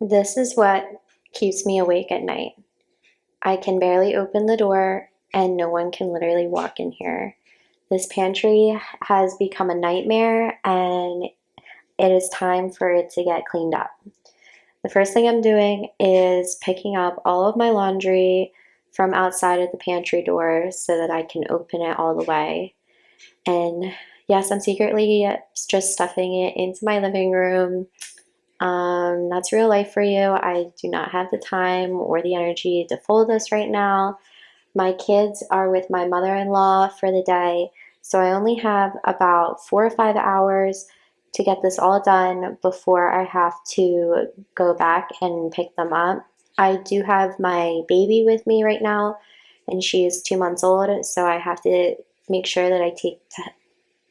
This is what keeps me awake at night. I can barely open the door, and no one can literally walk in here. This pantry has become a nightmare, and it is time for it to get cleaned up. The first thing I'm doing is picking up all of my laundry from outside of the pantry door so that I can open it all the way. And yes, I'm secretly just stuffing it into my living room. That's real life for you. I do not have the time or the energy to fold this right now. My kids are with my mother-in-law for the day, so I only have about 4 or 5 hours to get this all done before I have to go back and pick them up. I do have my baby with me right now, and she is 2 months old, so I have to make sure that I take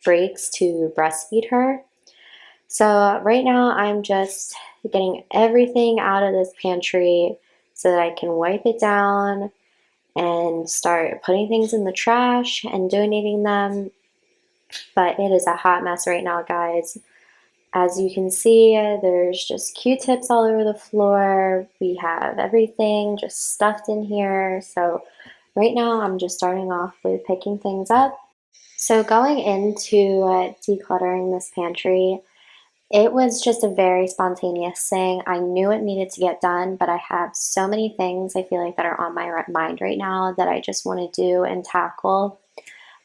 breaks to breastfeed her. So right now I'm just getting everything out of this pantry so that I can wipe it down and start putting things in the trash and donating them. But it is a hot mess right now, guys. As you can see, there's just Q-tips all over the floor. We have everything just stuffed in here. So right now I'm just starting off with picking things up. So going into decluttering this pantry, it was just a very spontaneous thing. I knew it needed to get done, but I have so many things I feel like that are on my mind right now that I just want to do and tackle.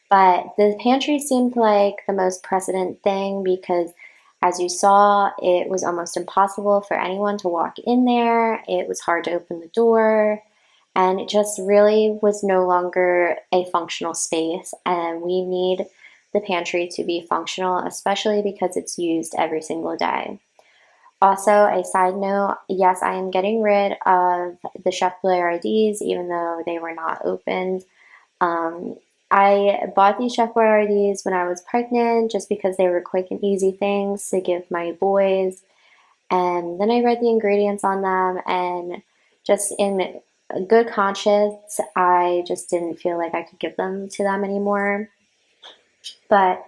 But the pantry seemed like the most precedent thing because, as you saw, it was almost impossible for anyone to walk in there. It was hard to open the door, and it just really was no longer a functional space. And we need the pantry to be functional, especially because it's used every single day. Also, a side note, yes, I am getting rid of the Chef Boyardees, even though they were not opened. Um, I bought these Chef Boyardees when I was pregnant just because they were quick and easy things to give my boys. And then I read the ingredients on them, and just in good conscience, I just didn't feel like I could give them to them anymore. But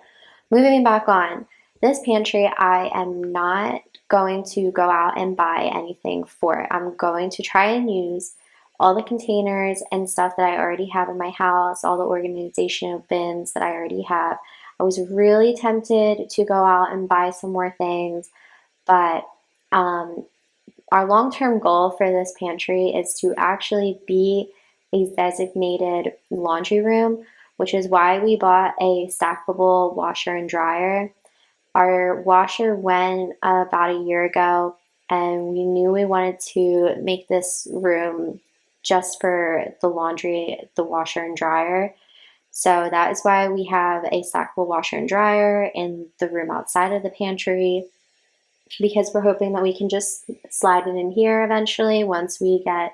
moving back on, this pantry, I am not going to go out and buy anything for it. I'm going to try and use all the containers and stuff that I already have in my house, all the organizational bins that I already have. I was really tempted to go out and buy some more things, but um, our long-term goal for this pantry is to actually be a designated laundry room, which is why we bought a stackable washer and dryer. Our washer went about a year ago, and we knew we wanted to make this room just for the laundry, the washer and dryer. So that is why we have a stackable washer and dryer in the room outside of the pantry, because we're hoping that we can just slide it in here eventually once we get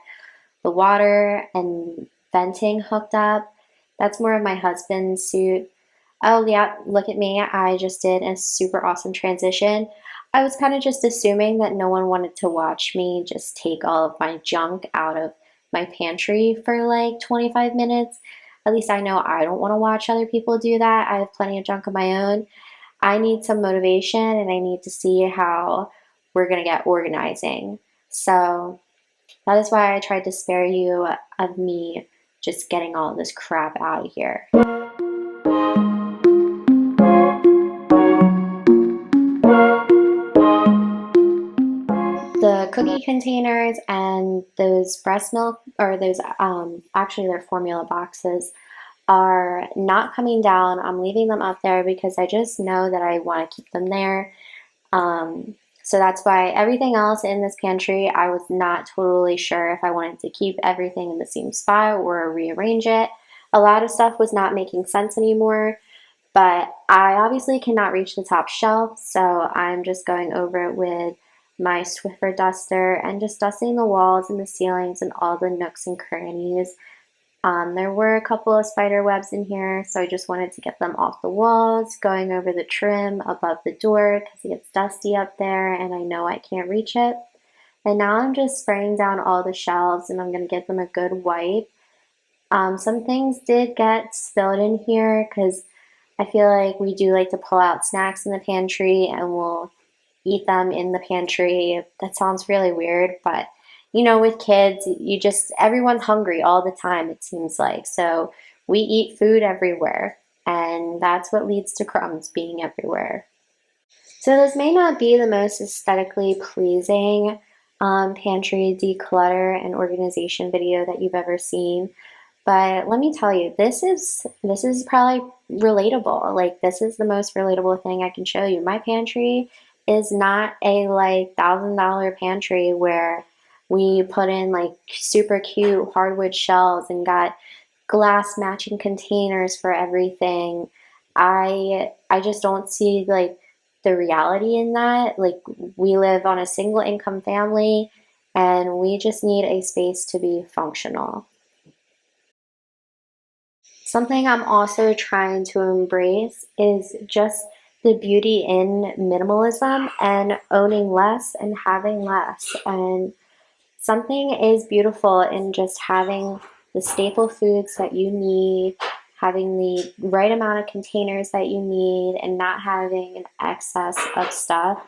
the water and venting hooked up. That's more of my husband's suit. Oh, yeah, look at me. I just did a super awesome transition. I was kind of just assuming that no one wanted to watch me just take all of my junk out of my pantry for like 25 minutes. At least I know I don't want to watch other people do that. I have plenty of junk of my own. I need some motivation, and I need to see how we're going to get organizing. So that is why I tried to spare you of me just getting all this crap out of here. The cookie containers and those breast milk, or those actually they're formula boxes, are not coming down. I'm leaving them up there because I just know that I want to keep them there. So that's why everything else in this pantry, I was not totally sure if I wanted to keep everything in the same spot or rearrange it. A lot of stuff was not making sense anymore, but I obviously cannot reach the top shelf, so I'm just going over it with my Swiffer duster and just dusting the walls and the ceilings and all the nooks and crannies. There were a couple of spider webs in here, so I just wanted to get them off the walls, going over the trim above the door because it gets dusty up there and I know I can't reach it. And now I'm just spraying down all the shelves, and I'm going to give them a good wipe. Some things did get spilled in here because I feel like we do like to pull out snacks in the pantry, and we'll eat them in the pantry. That sounds really weird, but you know, with kids, everyone's hungry all the time, it seems like. So we eat food everywhere, and that's what leads to crumbs being everywhere. So this may not be the most aesthetically pleasing pantry declutter and organization video that you've ever seen, but let me tell you, this is probably relatable. Like this is the most relatable thing I can show you. My pantry is not a like $1,000 pantry where we put in like super cute hardwood shelves and got glass matching containers for everything. I just don't see like the reality in that. Like we live on a single income family and we just need a space to be functional. Something I'm also trying to embrace is just the beauty in minimalism and owning less and having less. And something is beautiful in just having the staple foods that you need, having the right amount of containers that you need, and not having an excess of stuff.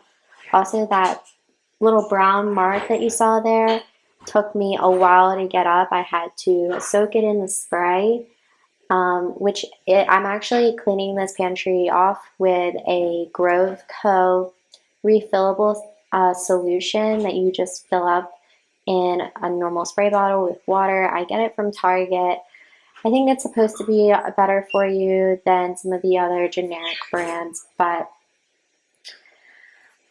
Also, that little brown mark that you saw there took me a while to get up. I had to soak it in the spray, I'm actually cleaning this pantry off with a Grove Co. refillable solution that you just fill up in a normal spray bottle with water. I get it from Target. I think it's supposed to be better for you than some of the other generic brands, but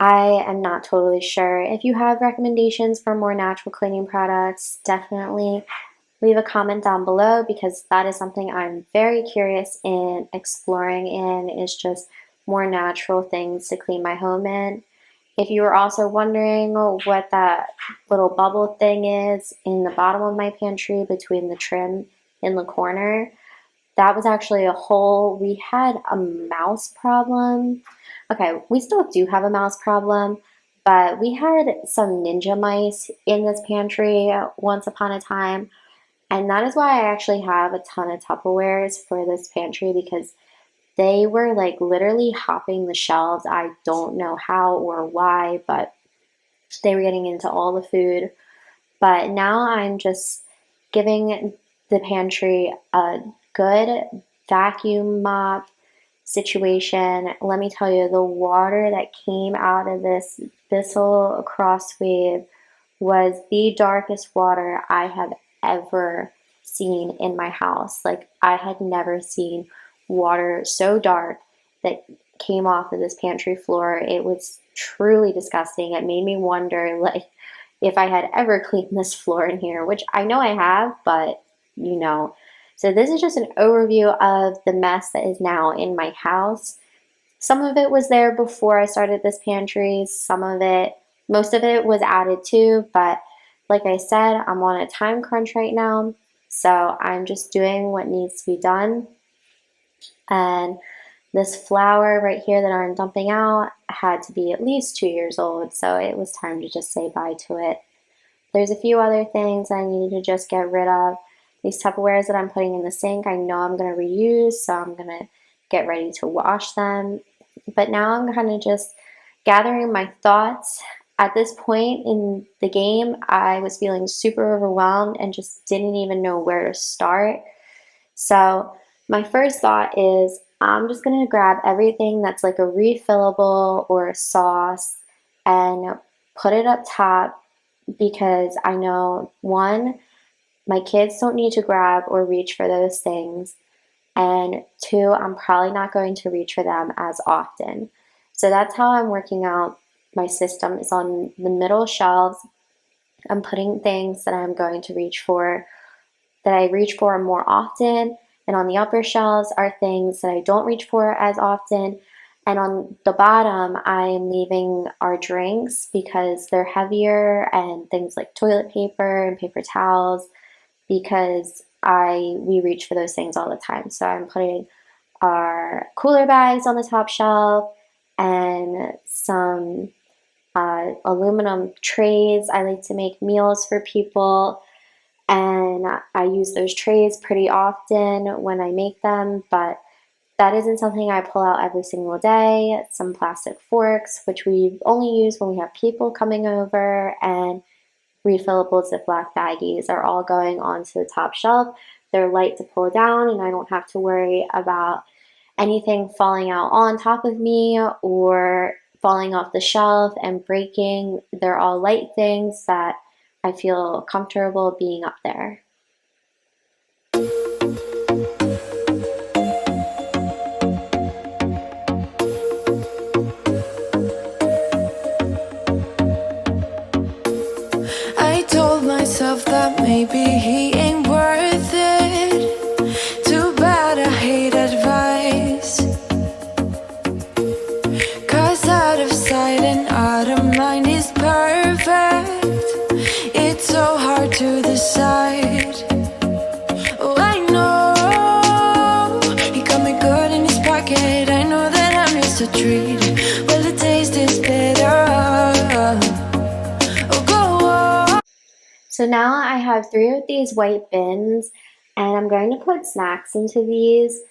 I am not totally sure. If you have recommendations for more natural cleaning products, definitely leave a comment down below because that is something I'm very curious in exploring in is just more natural things to clean my home in. If you were also wondering what that little bubble thing is in the bottom of my pantry between the trim in the corner, that was actually a hole. We had a mouse problem. Okay, we still do have a mouse problem, but we had some ninja mice in this pantry once upon a time. And that is why I actually have a ton of Tupperwares for this pantry because they were like literally hopping the shelves. I don't know how or why, but they were getting into all the food. But now I'm just giving the pantry a good vacuum mop situation. Let me tell you, the water that came out of this Bissell Crosswave was the darkest water I have ever seen in my house. Like I had never seen water so dark that came off of this pantry floor. It was truly disgusting. It made me wonder like if I had ever cleaned this floor in here, which I know I have, but you know. So this is just an overview of the mess that is now in my house. Some of it was there before I started this pantry. Most of it was added to, but like I said, I'm on a time crunch right now. So I'm just doing what needs to be done. And this flour right here that I'm dumping out had to be at least 2 years old. So it was time to just say bye to it. There's a few other things I need to just get rid of. These Tupperwares that I'm putting in the sink, I know I'm going to reuse, so I'm going to get ready to wash them. But now I'm kind of just gathering my thoughts. At this point in the game, I was feeling super overwhelmed and just didn't even know where to start. So my first thought is I'm just going to grab everything that's like a refillable or a sauce and put it up top because I know one, my kids don't need to grab or reach for those things. And two, I'm probably not going to reach for them as often. So that's how I'm working out my system is on the middle shelves. I'm putting things that I'm going to reach for, that I reach for more often. And on the upper shelves are things that I don't reach for as often. And on the bottom, I'm leaving our drinks because they're heavier and things like toilet paper and paper towels because we reach for those things all the time. So I'm putting our cooler bags on the top shelf and some aluminum trays. I like to make meals for people and I use those trays pretty often when I make them, but that isn't something I pull out every single day. Some plastic forks, which we only use when we have people coming over, and refillable Ziploc baggies are all going onto the top shelf. They're light to pull down, and I don't have to worry about anything falling out on top of me or falling off the shelf and breaking. They're all light things that I feel comfortable being up there. I told myself that maybe he ain't worth it. Too bad I hate advice. 'Cause out of sight and out of mind is perfect. It's so hard to decide. Oh, I know he got me good in his pocket. I know that I'm just a treat. Well, the taste is better. So now I have 3 of these white bins, and I'm going to put snacks into these.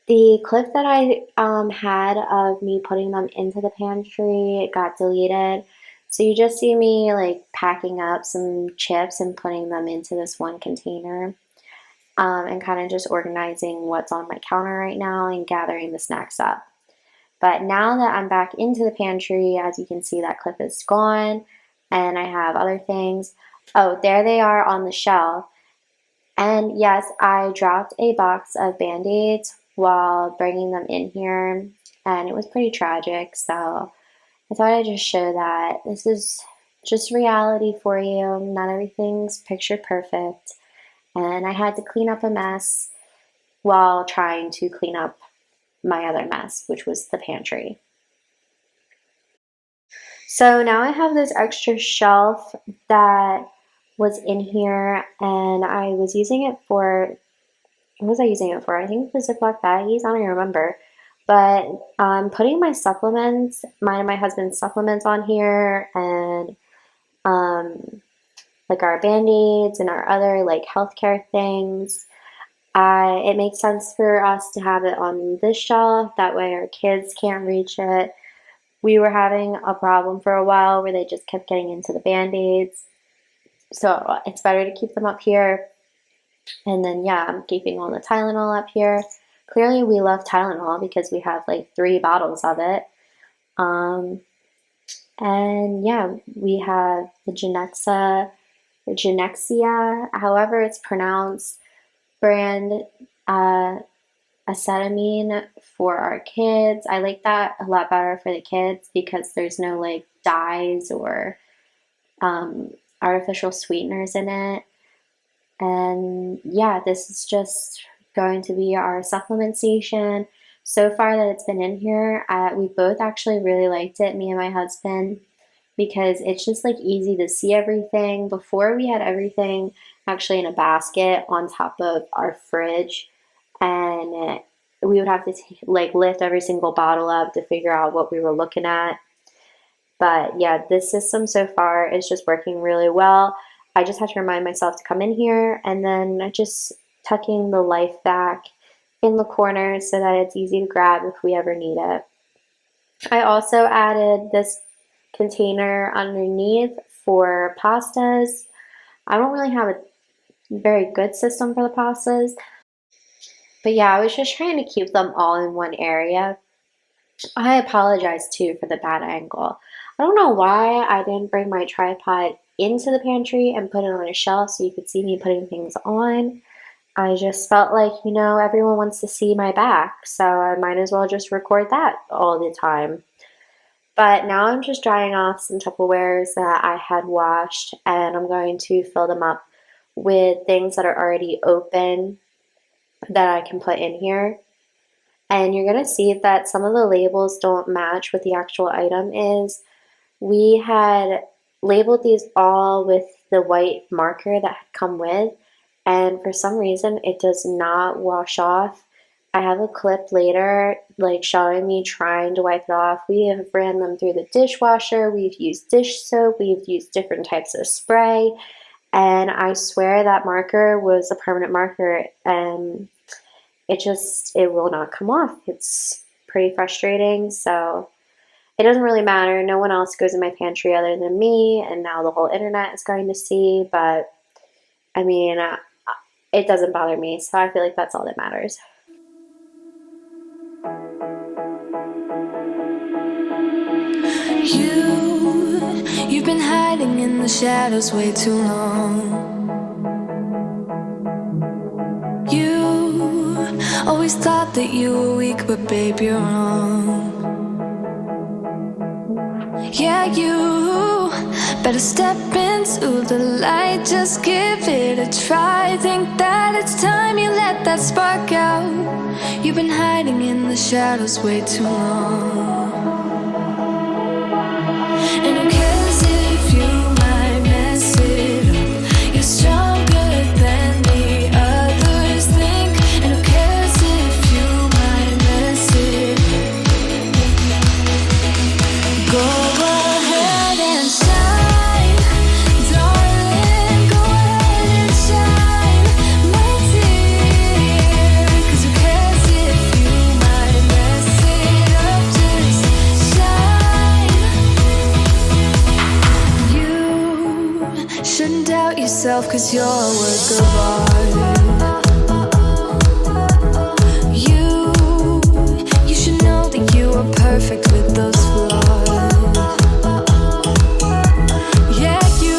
The clip that I had of me putting them into the pantry got deleted. So you just see me like packing up some chips and putting them into this one container, and kind of just organizing what's on my counter right now and gathering the snacks up. But now that I'm back into the pantry, as you can see, that clip is gone, and I have other things. Oh, there they are on the shelf. And yes, I dropped a box of Band-Aids while bringing them in here, and it was pretty tragic. So I thought I'd just show that this is just reality for you. Not everything's picture perfect. And I had to clean up a mess while trying to clean up my other mess, which was the pantry. So now I have this extra shelf that was in here, and I was using it for, what was I using it for? I think it was Ziploc baggies, I don't even remember. But I'm putting my supplements, mine and my husband's supplements on here, and like our Band-Aids and our other like healthcare things. It makes sense for us to have it on this shelf, that way our kids can't reach it. We were having a problem for a while where they just kept getting into the Band-Aids. So it's better to keep them up here. And then, yeah, I'm keeping all the Tylenol up here. Clearly, we love Tylenol because we have like 3 bottles of it. And yeah, we have the Genexia, however it's pronounced, brand acetamine for our kids. I like that a lot better for the kids because there's no like dyes or artificial sweeteners in it. And yeah, this is just going to be our supplement station. So far that it's been in here, we both actually really liked it, me and my husband, because it's just like easy to see everything. Before we had everything actually in a basket on top of our fridge, and we would have to like lift every single bottle up to figure out what we were looking at. But yeah, this system so far is just working really well. I just have to remind myself to come in here, and then just tucking the Life back in the corner so that it's easy to grab if we ever need it. I also added this container underneath for pastas. I don't really have a very good system for the pastas, but yeah, I was just trying to keep them all in one area. I apologize too for the bad angle. I don't know why I didn't bring my tripod into the pantry and put it on a shelf so you could see me putting things on. I just felt like, everyone wants to see my back, so I might as well just record that all the time. But now I'm just drying off some Tupperwares that I had washed, and I'm going to fill them up with things that are already open that I can put in here. And you're going to see that some of the labels don't match what the actual item is. We had labeled these all with the white marker that had come with, and for some reason it does not wash off. I have a clip later like showing me trying to wipe it off. We have ran them through the dishwasher, we've used dish soap, we've used different types of spray, and I swear that marker was a permanent marker, and it will not come off. It's pretty frustrating. So it doesn't really matter. No one else goes in my pantry other than me, and now the whole internet is going to see. But I mean, it doesn't bother me, so I feel like that's all that matters. You've been hiding in the shadows way too long. You always thought that you were weak, but babe, you're wrong. Yeah, you better step into the light, just give it a try. Think that it's time you let that spark out. You've been hiding in the shadows way too long. And who cares if you might mess it up? You're stronger than the others think. And who cares if you might mess it up? Go ahead and shine, darling. Go ahead and shine, my dear. 'Cause who cares if you might mess it up? Just shine. You shouldn't doubt yourself, 'cause you're a work of art. You should know that you are perfect with those flaws. Yeah, you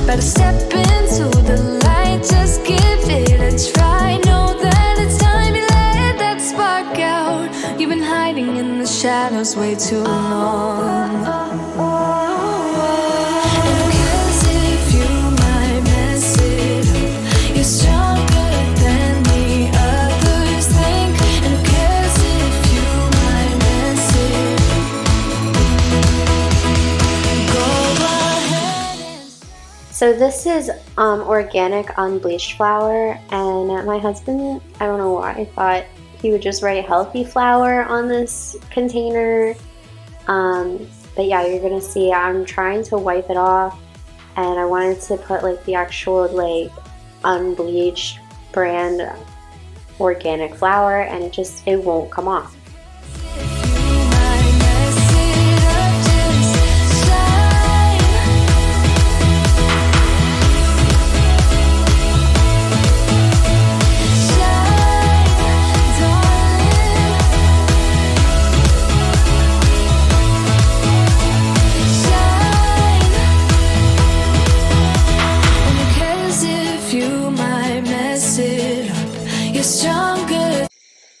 better step into the light, just give it a try. Know that it's time you let that spark out. You've been hiding in the shadows way too long. And who cares if you might mess it up? You're stronger than the others think. And who cares if you might mess it up? Go ahead and So this is organic unbleached flour, and my husband, I don't know why, thought he would just write healthy flour on this container. But yeah, you're gonna see I'm trying to wipe it off, and I wanted to put like the actual like unbleached brand organic flour, and it won't come off.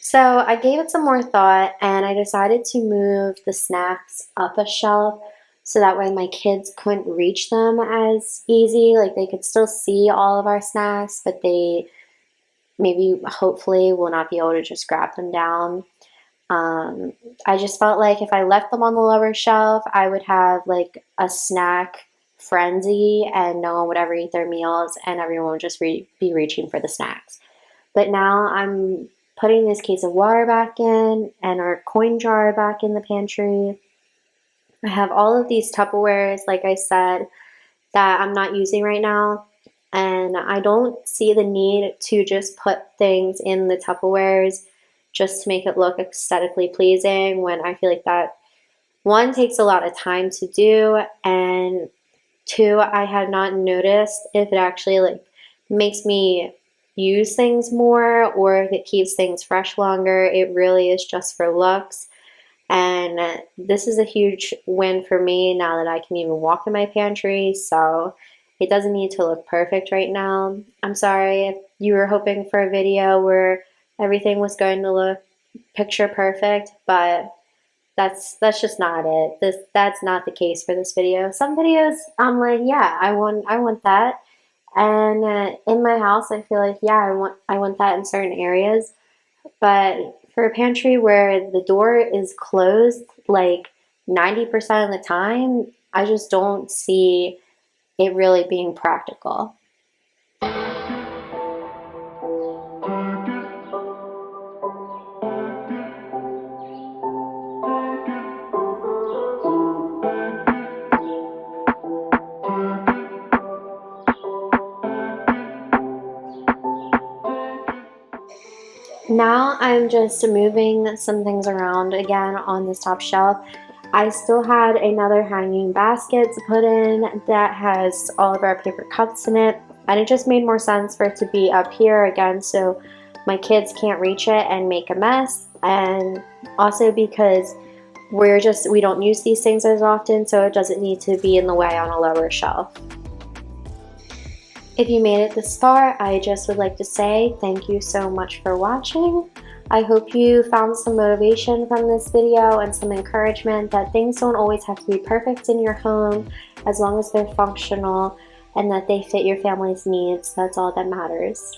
So I gave it some more thought, and I decided to move the snacks up a shelf so that way my kids couldn't reach them as easy. Like they could still see all of our snacks, but they maybe hopefully will not be able to just grab them down. I just felt like if I left them on the lower shelf, I would have like a snack frenzy and no one would ever eat their meals and everyone would just be reaching for the snacks. But now I'm putting this case of water back in and our coin jar back in the pantry. I have all of these Tupperwares, like I said, that I'm not using right now. And I don't see the need to just put things in the Tupperwares just to make it look aesthetically pleasing when I feel like that, one, takes a lot of time to do, and two, I have not noticed if it actually like makes me use things more or if it keeps things fresh longer. It really is just for looks. And this is a huge win for me now that I can even walk in my pantry. So it doesn't need to look perfect right now. I'm sorry if you were hoping for a video where everything was going to look picture perfect, but that's just not it. That's not the case for this video. Some videos I'm like, yeah, I want that. And in my house, I feel like, yeah, I want that in certain areas. But for a pantry where the door is closed like 90% of the time, I just don't see it really being practical. Now I'm just moving some things around again on this top shelf. I still had another hanging basket to put in that has all of our paper cups in it, and it just made more sense for it to be up here again so my kids can't reach it and make a mess, and also because we don't use these things as often, so it doesn't need to be in the way on a lower shelf. If you made it this far, I just would like to say thank you so much for watching. I hope you found some motivation from this video and some encouragement that things don't always have to be perfect in your home as long as they're functional and that they fit your family's needs. That's all that matters.